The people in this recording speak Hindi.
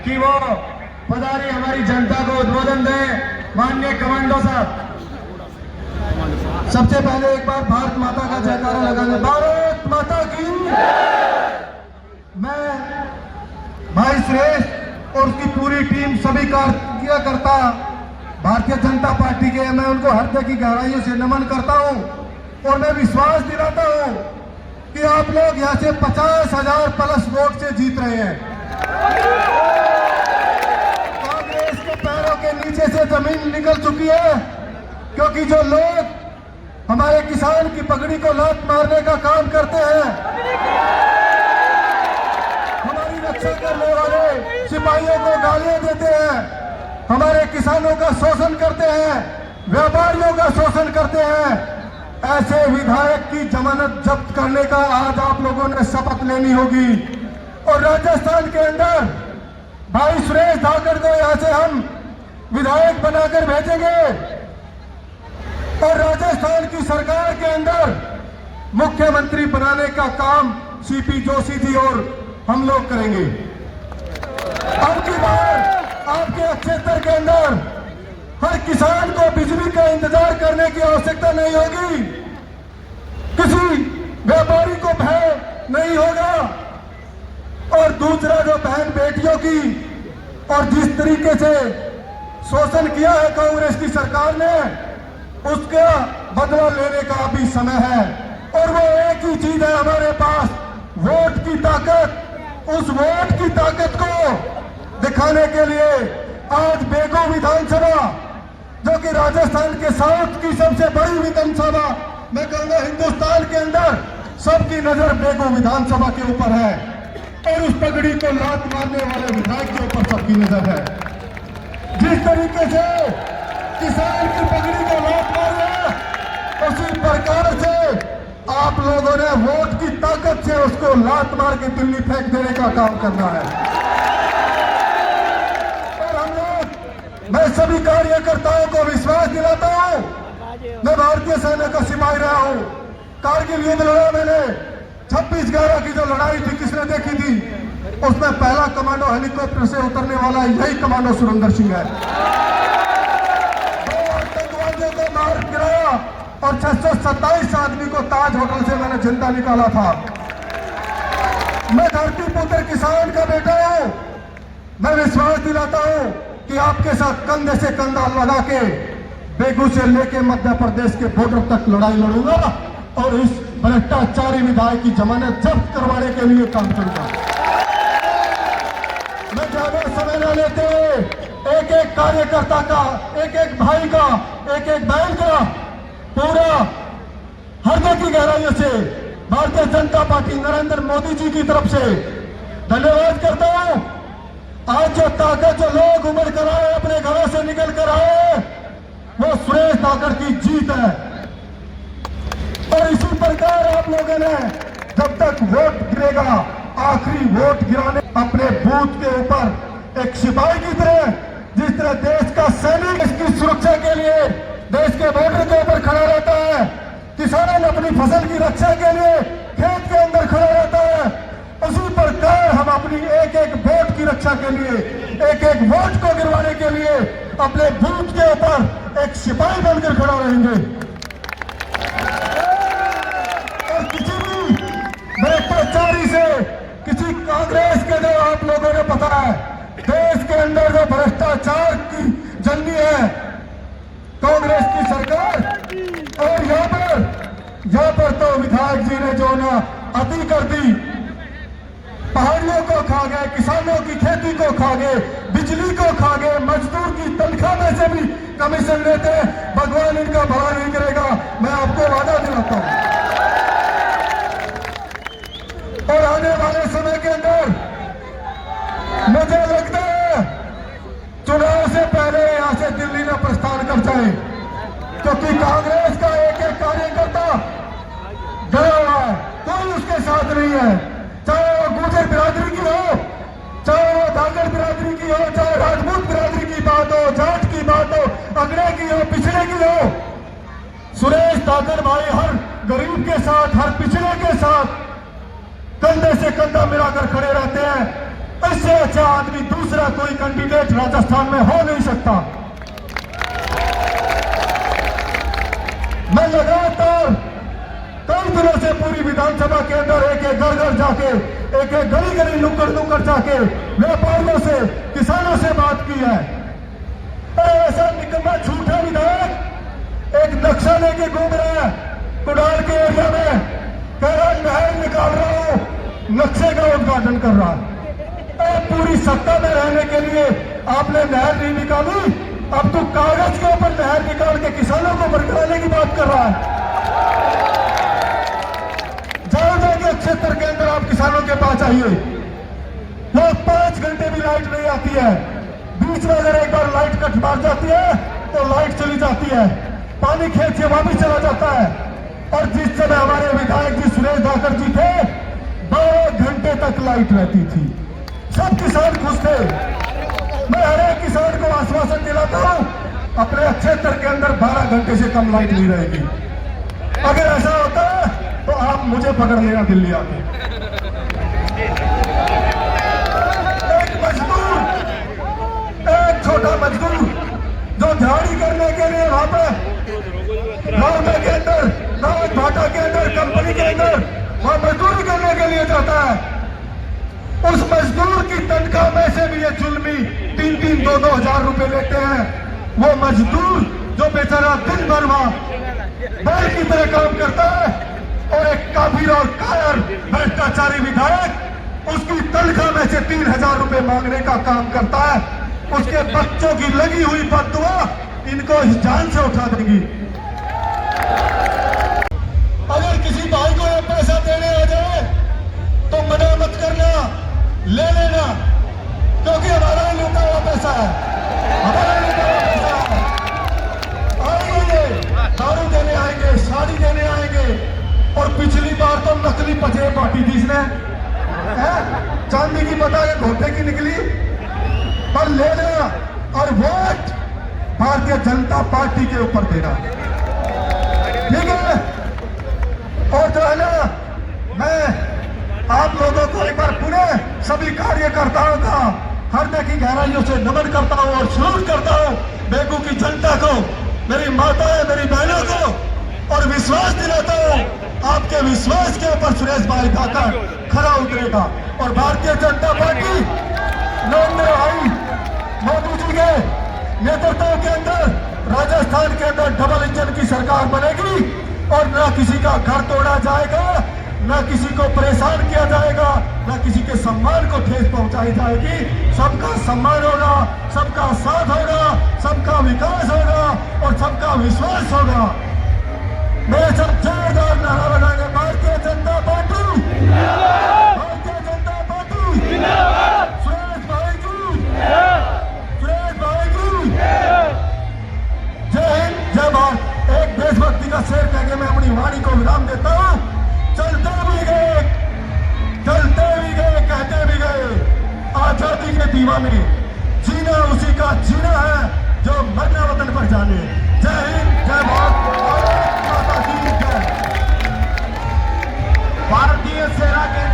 कि वो पधारी हमारी जनता को उद्बोधन दें। माननीय कमांडो साहब, सबसे पहले एक बार भारत माता का जयकारा लगाने। भारत माता की। मैं भाई सुरेश और उसकी पूरी टीम, सभी कार्यकर्ता भारतीय जनता पार्टी के, मैं उनको हृदय की गहराइयों से नमन करता हूं और मैं विश्वास दिलाता हूं कि आप लोग यहां से 50,000 प्लस वोट से जीत रहे हैं। कांग्रेस के पैरों के नीचे से जमीन निकल चुकी है, क्योंकि जो लोग हमारे किसान की पगड़ी को लात मारने का काम करते हैं, हमारी रक्षा करने वाले सिपाहियों को गालियां देते हैं, हमारे किसानों का शोषण करते हैं, व्यापारियों का शोषण करते हैं, ऐसे विधायक की जमानत जब्त करने का आज आप लोगों ने शपथ लेनी होगी। और राजस्थान के अंदर भाई सुरेश धाकड़ को यहां से हम विधायक बनाकर भेजेंगे और राजस्थान की सरकार के अंदर मुख्यमंत्री बनाने का काम सीपी जोशी जी और हम लोग करेंगे। अब की बार आपके क्षेत्र के अंदर हर किसान को बिजली का इंतजार करने की आवश्यकता नहीं होगी, किसी व्यापारी को भय नहीं होगा। और दूसरा, जो बहन बेटियों की और जिस तरीके से शोषण किया है कांग्रेस की सरकार ने, उसका बदला लेने का अभी समय है। और वो एक ही चीज है हमारे पास, वोट की ताकत। उस वोट की ताकत को दिखाने के लिए आज बेगू विधानसभा, जो कि राजस्थान के साउथ की सबसे बड़ी विधानसभा, मैं कहूंगा हिंदुस्तान के अंदर सबकी नजर बेगू विधानसभा के ऊपर है और उस पगड़ी को लात मारने वाले विधायक के ऊपर सबकी नजर है। जिस तरीके से किसान की पगड़ी को लात मारा, उसी प्रकार से आप लोगों ने वोट की ताकत से उसको लात मार के दिल्ली फेंक देने का काम करना है। और हम लोग, मैं सभी कार्यकर्ताओं को विश्वास दिलाता हूं, मैं भारतीय सेना का सिपाही रहा हूं, कारगिल युद्ध लड़ा मैंने, 26/11 की जो लड़ाई थी किसने देखी थी, उसमें पहला कमांडो हेलीकॉप्टर से उतरने वाला यही कमांडो सुरेंद्र सिंह है। 2 आतंकवादियों को मार गिराया और 627 आदमी को ताज होटल से मैंने जिंदा निकाला था। मैं धरती पुत्र किसान का बेटा हूं। मैं विश्वास दिलाता हूं कि आपके साथ कंधे से कंधा लगा के बेगू से लेके मध्य प्रदेश के बॉर्डर तक लड़ाई लड़ूंगा और इस भ्रष्टाचारी विधायक की जमानत जब्त करवाने के लिए काम करूंगा। मैं ज्यादा समय न लेते, एक एक कार्यकर्ता का, एक एक भाई का, एक एक बहन का पूरा हृदय की गहराइयों से भारतीय जनता पार्टी नरेंद्र मोदी जी की तरफ से धन्यवाद करता हूं। आज जो ताकत, जो लोग उमड़ कर आए, अपने घरों से निकल कर आए, वो सुरेश धाकड़ की जीत है। और इसी प्रकार आप लोगों ने जब तक वोट गिरेगा, आखिरी वोट गिराने अपने बूथ के ऊपर एक सिपाही की तरह, जिस तरह देश का सैनिक इसकी सुरक्षा के लिए देश के बॉर्डर के ऊपर खड़ा रहता है, किसान अपनी फसल की रक्षा के लिए खेत के अंदर खड़ा रहता है, उसी प्रकार हम अपनी एक एक वोट की रक्षा के लिए, एक एक वोट को गिरवाने के लिए अपने बूथ के ऊपर एक सिपाही बनकर खड़ा रहेंगे। और किसी भी भ्रष्टाचारी से, किसी कांग्रेस के, जो आप लोगों ने पता है देश के अंदर जो भ्रष्टाचार की जंगी है कांग्रेस की सरकार, और यहाँ पर तो विधायक जी ने जो ना अति कर दी, पहाड़ियों को खा गए, किसानों की खेती को खा गए, बिजली को खा गए, मजदूर की तनख्वाह में से भी कमीशन लेते हैं। भगवान इनका भला नहीं करेगा, मैं आपको वादा दिलाता हूं। और आने वाले समय के अंदर मुझे लगता है चुनाव से पहले यहां से दिल्ली में प्रस्थान कर जाए, क्योंकि कांग्रेस का एक एक कार्यकर्ता गया हुआ है, कोई उसके साथ नहीं है। चाहे वो गुर्जर बिरादरी की हो, चाहे वो धाकड़ बिरादरी की हो, चाहे राजपूत बिरादरी की बात हो, जाट की बात हो, अगड़े की हो, पिछड़े की हो, सुरेश धाकड़ भाई हर गरीब के साथ, हर पिछड़े के साथ कंधे से कंधा मिलाकर खड़े रहते हैं। इससे अच्छा आदमी दूसरा कोई कैंडिडेट राजस्थान में हो नहीं सकता। मैं लगातार कई दिनों से पूरी विधानसभा के अंदर एक एक घर घर जाके, एक एक गली गली नुक्कड़ नुक्कड़ जाके व्यापारियों से, किसानों से बात की है। ऐसा निकम्मा झूठा विधायक एक नक्शा लेके घूम रहा है कुडाल के एरिया में, कह रहा नहर निकाल रहा हूं, नक्शे का उद्घाटन कर रहा है। पूरी सत्ता में रहने के लिए आपने नहर नहीं निकाली, अब तो कागज के ऊपर नहर निकाल के किसानों को बरकराने की बात कर रहा है। जाओ जाके क्षेत्र के अंदर आप किसानों के पास आइए, वो 5 घंटे भी लाइट नहीं आती है। बीच में अगर एक बार लाइट कट मार जाती है तो लाइट चली जाती है, पानी खेत से वापस चला जाता है। और जिस समय हमारे विधायक जी सुरेश धाकर जी थे, 12 घंटे तक लाइट रहती थी, सब किसान खुश थे। मैं हर एक किसान को आश्वासन दिलाता हूं, अपने क्षेत्र के अंदर 12 घंटे से कम लाइट नहीं रहेगी। अगर ऐसा होता है तो आप मुझे पकड़ लेना दिल्ली आके। एक मजदूर, एक छोटा मजदूर जो झाड़ी करने के लिए वहां पे गांव के अंदर, गांव भाटा के अंदर, कंपनी के अंदर वहां मजदूरी करने के लिए जाता है, उस मजदूर की तनख्वाह में से भी ये जुल्मी 3-3, 2-2 हजार रुपए लेते हैं। वो मजदूर जो बेचारा दिन भर वहां बैल की तरह काम करता है, और एक काफिर और कायर भ्रष्टाचारी विधायक उसकी तनख्वाह में से 3,000 रुपए मांगने का काम करता है। उसके बच्चों की लगी हुई बददुआ इनको इस जान से उठा देंगी। अगर किसी भाई को ये पैसा देने आ जाए तो मना मत करना, ले लेना, क्योंकि हमारा ही लूटा हुआ पैसा है, हमारा लूटा हुआ पैसा है। आएंगे, दारू देने आएंगे, साड़ी देने आएंगे, और पिछली बार तो नकली पजेब बांटी थी इसने, चांदी की बता के घोटे की निकली। पर ले लेना, और वोट भारतीय जनता पार्टी के ऊपर देना, ठीक है। और जो है ना, मैं आप लोगों को एक बार पुनः सभी कार्यकर्ताओं का हृदय की गहराइयों से नमन करता हूं और सलूट करता हूं। बेगू की जनता को, मेरी माताएं, मेरी बहनों को, और विश्वास दिलाता हूं आपके विश्वास के ऊपर सुरेश भाई धाकर खरा उतरेगा। और भारतीय जनता पार्टी नरेंद्र भाई मोदी जी के नेतृत्व के अंदर राजस्थान के अंदर डबल इंजन की सरकार बनेगी, और न किसी का घर तोड़ा जाएगा, न किसी को परेशान किया जाएगा, न किसी के सम्मान को ठेस पहुंचाई जाएगी। सबका सम्मान होगा, सबका साथ होगा, सबका विकास होगा, और सबका विश्वास होगा। मेरे सब जोरदार नारा लगाएंगे, भारतीय जनता पार्टी, भारतीय जनता पार्टी, सुरेश भाई जी, सुरेश भाई जी, जय हिंद, जय भारत। एक देशभक्ति का शेर कह के मैं अपनी वाणी को विराम देता हूं। चलते भी गए, चलते भी गए, कहते भी गए, आजादी के दीवाने, जीना उसी का जीना है जो मरना वतन पर जाने। जय हिंद, जय भारत, भारत माता की जय। भारतीय सेना के